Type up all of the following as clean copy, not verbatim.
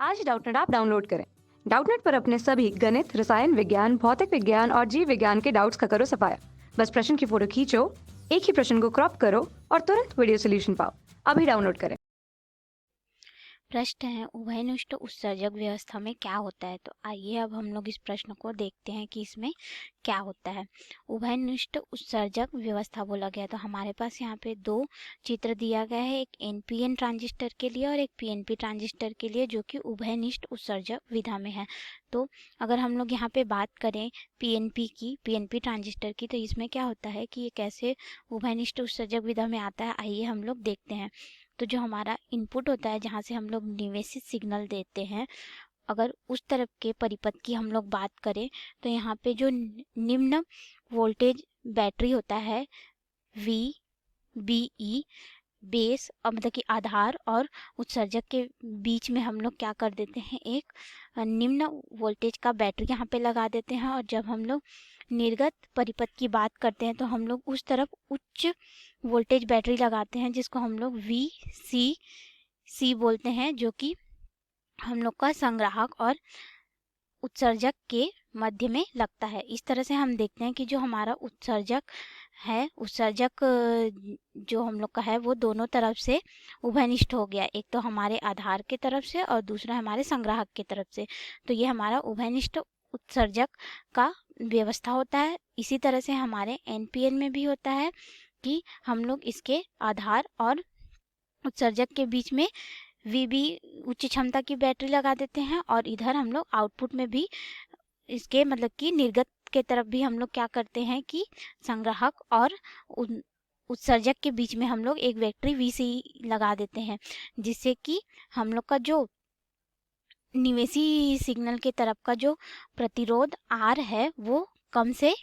आज Doubtnut app download करें। Doubtnut पर अपने सभी गणित, रसायन विज्ञान, भौतिक विज्ञान और जीव विज्ञान के डाउट्स का करो सफाया। बस प्रश्न की फोटो खींचो, एक ही प्रश्न को क्रॉप करो और तुरंत वीडियो सोल्यूशन पाओ। अभी डाउनलोड करें। प्रश्न है, उभयनिष्ठ उत्सर्जक व्यवस्था में क्या होता है। तो आइए अब हम लोग इस प्रश्न को देखते हैं कि इसमें क्या होता है। उभयनिष्ठ उत्सर्जक व्यवस्था बोला गया तो हमारे पास यहाँ पे दो चित्र दिया गया है, एक एनपीएन ट्रांजिस्टर के लिए और एक पीएनपी ट्रांजिस्टर के लिए, जो कि उभयनिष्ठ उत्सर्जक विधा में है। तो अगर हम लोग यहाँ पे बात करें पीएनपी ट्रांजिस्टर की, तो इसमें क्या होता है कि ये कैसे उभयनिष्ठ उत्सर्जक विधा में आता है, आइए हम लोग देखते हैं। तो जो हमारा इनपुट होता है, जहाँ से हम लोग निवेशित सिग्नल देते हैं, अगर उस तरफ के परिपथ की हम लोग बात करें तो यहाँ पे जो निम्न वोल्टेज बैटरी होता है VBE, बेस मतलब कि आधार और उत्सर्जक के बीच में हम लोग क्या कर देते हैं, एक निम्न वोल्टेज का बैटरी यहाँ पे लगा देते हैं। और जब हम लोग निर्गत परिपथ की बात करते हैं तो हम लोग उस तरफ उच्च वोल्टेज बैटरी लगाते हैं, जिसको हम लोग VCC बोलते हैं, जो कि हम लोग का संग्राहक और उत्सर्जक के मध्य में लगता है। इस तरह से हम देखते हैं कि जो हमारा उत्सर्जक है, उत्सर्जक जो हम लोग का है वो दोनों तरफ से उभयनिष्ठ हो गया, एक तो हमारे आधार की तरफ से और दूसरा हमारे संग्राहक की तरफ से। तो ये हमारा उभयनिष्ठ उत्सर्जक का व्यवस्था होता है। इसी तरह से हमारे एनपीएन में भी होता है कि हम लोग इसके आधार और उत्सर्जक के बीच में VB उच्च क्षमता की बैटरी लगा देते हैं, और इधर हम लोग आउटपुट में भी इसके मतलब कि निर्गत के तरफ भी हम लोग क्या करते हैं कि संग्राहक और उत्सर्जक के बीच में हम लोग एक बैटरी VC लगा देते हैं, जिससे कि हम लोग का जो निवेशी सिग्नल के तरफ का जो प्रतिरोध R है वो कम से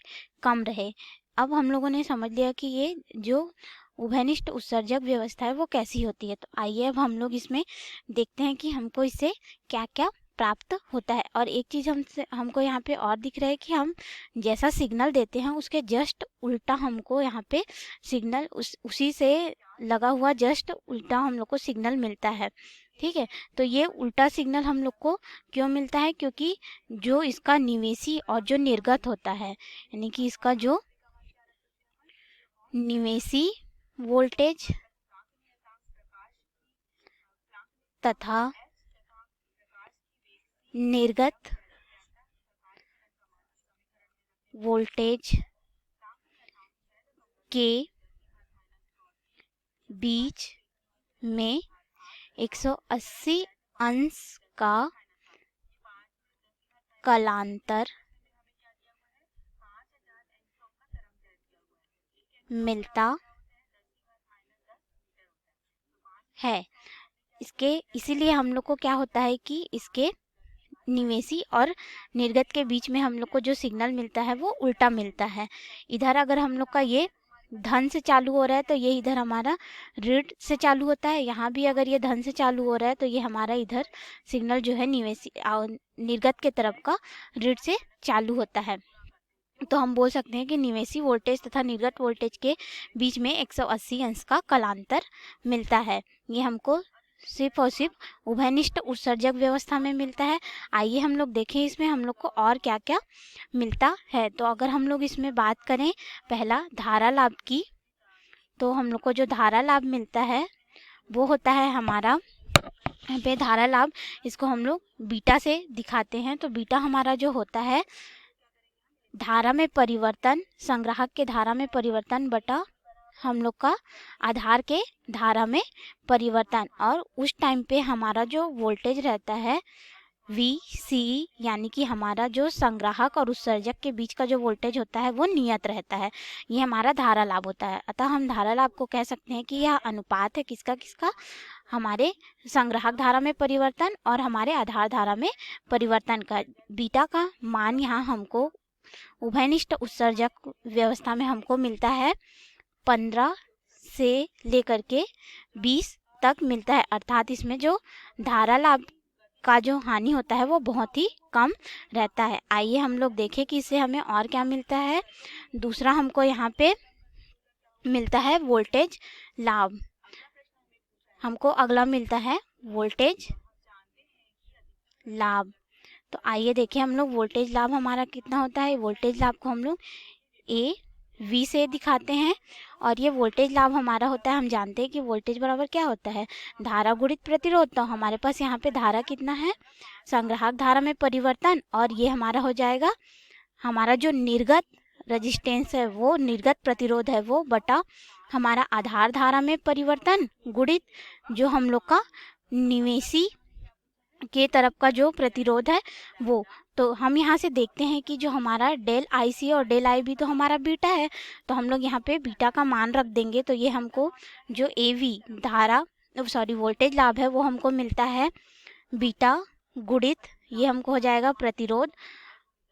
कम रहे। अब हम लोगों ने समझ लिया कि ये जो उभयनिष्ठ उत्सर्जक व्यवस्था है वो कैसी होती है। तो आइए अब हम लोग इसमें देखते हैं कि हमको इससे क्या क्या प्राप्त होता है। और एक चीज़ हमको यहाँ पे और दिख रहा है कि हम जैसा सिग्नल देते हैं उसके जस्ट उल्टा हमको यहाँ पे सिग्नल उसी से लगा हुआ जस्ट उल्टा हम लोग को सिग्नल मिलता है। ठीक है, तो ये उल्टा सिग्नल हम लोग को क्यों मिलता है, क्योंकि जो इसका निवेशी और जो निर्गत होता है, यानी कि इसका जो निवेशी वोल्टेज तथा निर्गत वोल्टेज के बीच में 180 अंश का कलांतर मिलता है। इसके इसीलिए हम लोग को क्या होता है कि इसके निवेशी और निर्गत के बीच में हम लोग को जो सिग्नल मिलता है वो उल्टा मिलता है। इधर अगर हम लोग का ये धन से चालू हो रहा है तो ये इधर हमारा ऋण से चालू होता है, यहाँ भी अगर ये धन से चालू हो रहा है तो ये हमारा इधर सिग्नल जो है निवेशी निर्गत के तरफ का ऋण से चालू होता है। तो हम बोल सकते हैं कि निवेशी वोल्टेज तथा निर्गत वोल्टेज के बीच में 180 अंश का कलांतर मिलता है। ये हमको सिर्फ और सिर्फ उभयनिष्ठ उत्सर्जक व्यवस्था में मिलता है। आइए हम लोग देखें इसमें हम लोग को और क्या क्या मिलता है। तो अगर हम लोग इसमें बात करें पहला धारा लाभ की, तो हम लोग को जो धारा लाभ मिलता है वो होता है हमारा यहाँ पे धारा लाभ, इसको हम लोग बीटा से दिखाते हैं। तो बीटा हमारा जो होता है धारा में परिवर्तन, संग्राहक के धारा में परिवर्तन बटा हम लोग का आधार के धारा में परिवर्तन, और उस टाइम पे हमारा जो वोल्टेज रहता है VC, यानी कि हमारा जो संग्राहक और उत्सर्जक के बीच का जो वोल्टेज होता है वो नियत रहता है। ये हमारा धारा लाभ होता है। अतः हम धारा लाभ को कह सकते हैं कि यह अनुपात है किसका किसका, हमारे संग्राहक धारा में परिवर्तन और हमारे आधार धारा में परिवर्तन का। बीटा का मान यहाँ हमको उभयनिष्ठ उत्सर्जक व्यवस्था में हमको मिलता है 15 से लेकर के 20 तक मिलता है, अर्थात इसमें जो धारा लाभ का जो हानि होता है वो बहुत ही कम रहता है। आइए हम लोग देखें कि इससे हमें और क्या मिलता है। दूसरा हमको यहाँ पे मिलता है वोल्टेज लाभ। हमको अगला मिलता है वोल्टेज लाभ। तो आइए देखिए हम लोग वोल्टेज लाभ हमारा कितना होता है। वोल्टेज लाभ को हम लोग ए वी से दिखाते हैं और ये वोल्टेज लाभ हमारा होता है, हम जानते हैं कि वोल्टेज बराबर क्या होता है, धारा गुणित प्रतिरोध। तो हमारे पास यहाँ पे धारा कितना है, संग्राहक धारा में परिवर्तन, और ये हमारा हो जाएगा हमारा जो निर्गत रेजिस्टेंस है वो निर्गत प्रतिरोध है वो बटा हमारा आधार धारा में परिवर्तन गुणित जो हम लोग का निवेशी के तरफ का जो प्रतिरोध है वो। तो हम यहाँ से देखते हैं कि जो हमारा डेल आई सी और डेल आई बी तो हमारा बीटा है, तो हम लोग यहाँ पे बीटा का मान रख देंगे। तो ये हमको जो ए वी धारा वोल्टेज लाभ है वो हमको मिलता है बीटा गुणित ये हमको हो जाएगा प्रतिरोध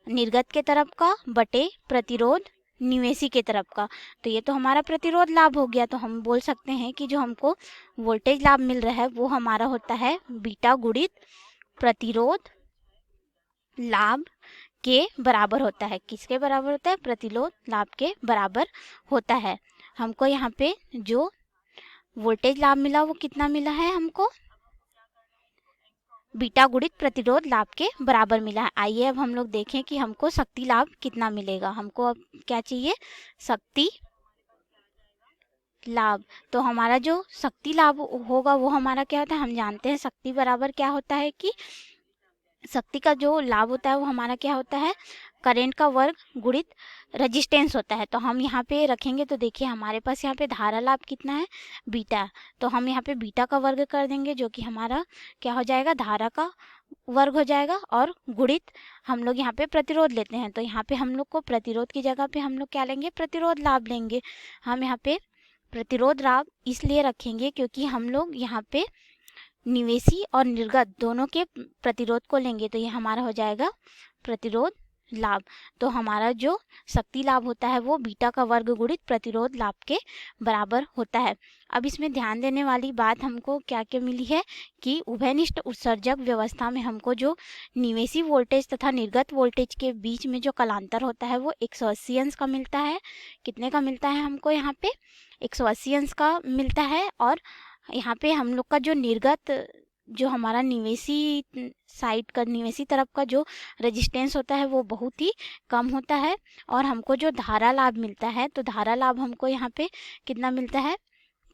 निर्गत के तरफ का बटे प्रतिरोध निवेशी के तरफ का। तो ये तो हमारा प्रतिरोध लाभ हो गया। तो हम बोल सकते हैं कि जो हमको वोल्टेज लाभ मिल रहा है वो हमारा होता है बीटा गुणित प्रतिरोध लाभ के बराबर होता है। किसके बराबर होता है, प्रतिरोध लाभ के बराबर होता है। हमको यहाँ पे जो वोल्टेज लाभ मिला वो कितना मिला है, हमको बीटा गुणित प्रतिरोध लाभ के बराबर मिला है। आइए अब हम लोग देखें कि हमको शक्ति लाभ कितना मिलेगा। हमको अब क्या चाहिए, शक्ति लाभ। तो हमारा जो शक्ति लाभ होगा वो हमारा क्या होता है, हम जानते हैं शक्ति बराबर क्या होता है कि शक्ति का जो लाभ होता है वो हमारा क्या होता है, करंट का वर्ग गुणित रेजिस्टेंस होता है। तो हम यहाँ पे रखेंगे तो देखिए हमारे पास यहाँ पे धारा लाभ कितना है, बीटा। तो हम यहाँ पे बीटा का वर्ग कर देंगे जो कि हमारा क्या हो जाएगा, धारा का वर्ग हो जाएगा, और गुणित हम लोग यहाँ पे प्रतिरोध लेते हैं। तो यहाँ पे हम लोग को प्रतिरोध की जगह पे हम लोग क्या लेंगे, प्रतिरोध लाभ लेंगे। हम यहाँ पे प्रतिरोध लाभ इसलिए रखेंगे क्योंकि हम लोग यहाँ पे निवेशी और निर्गत दोनों के प्रतिरोध को लेंगे। तो ये हमारा हो जाएगा प्रतिरोध लाभ। तो हमारा जो शक्ति लाभ होता है वो बीटा का वर्ग गुणित प्रतिरोध लाभ के बराबर होता है। अब इसमें ध्यान देने वाली बात हमको क्या क्या मिली है कि उभयनिष्ठ उत्सर्जक व्यवस्था में हमको जो निवेशी वोल्टेज तथा निर्गत वोल्टेज के बीच में जो कलांतर होता है वो 180 अंश का मिलता है। कितने का मिलता है हमको, यहाँ पे 180 अंश का मिलता है। और यहाँ पे हम लोग का जो निर्गत जो हमारा निवेशी साइड का निवेशी तरफ का जो रेजिस्टेंस होता है वो बहुत ही कम होता है। और हमको जो धारा लाभ मिलता है तो धारा लाभ हमको यहाँ पे कितना मिलता है,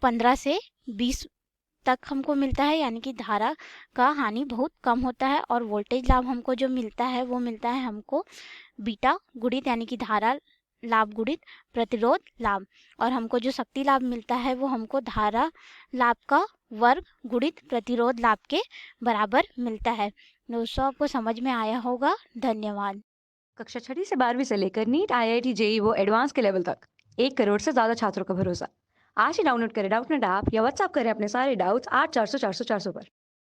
15 से 20 तक हमको मिलता है, यानी कि धारा का हानि बहुत कम होता है। और वोल्टेज लाभ हमको जो मिलता है वो मिलता है हमको बीटा गुणित यानी कि धारा लाभ गुणित प्रतिरोध लाभ। और हमको जो शक्ति लाभ मिलता है वो हमको धारा लाभ का वर्ग गुणित प्रतिरोध लाभ के बराबर मिलता है। दोस्तों आपको समझ में आया होगा, धन्यवाद। कक्षा 6 से 12वीं से लेकर नीट, IIT, JEE वो एडवांस के लेवल तक 1 करोड़ से ज्यादा छात्रों का भरोसा। आज ही डाउनलोड करें डाउटनेट ऐप या व्हाट्सएप करें अपने सारे डाउट्स 8400 400 400 पर।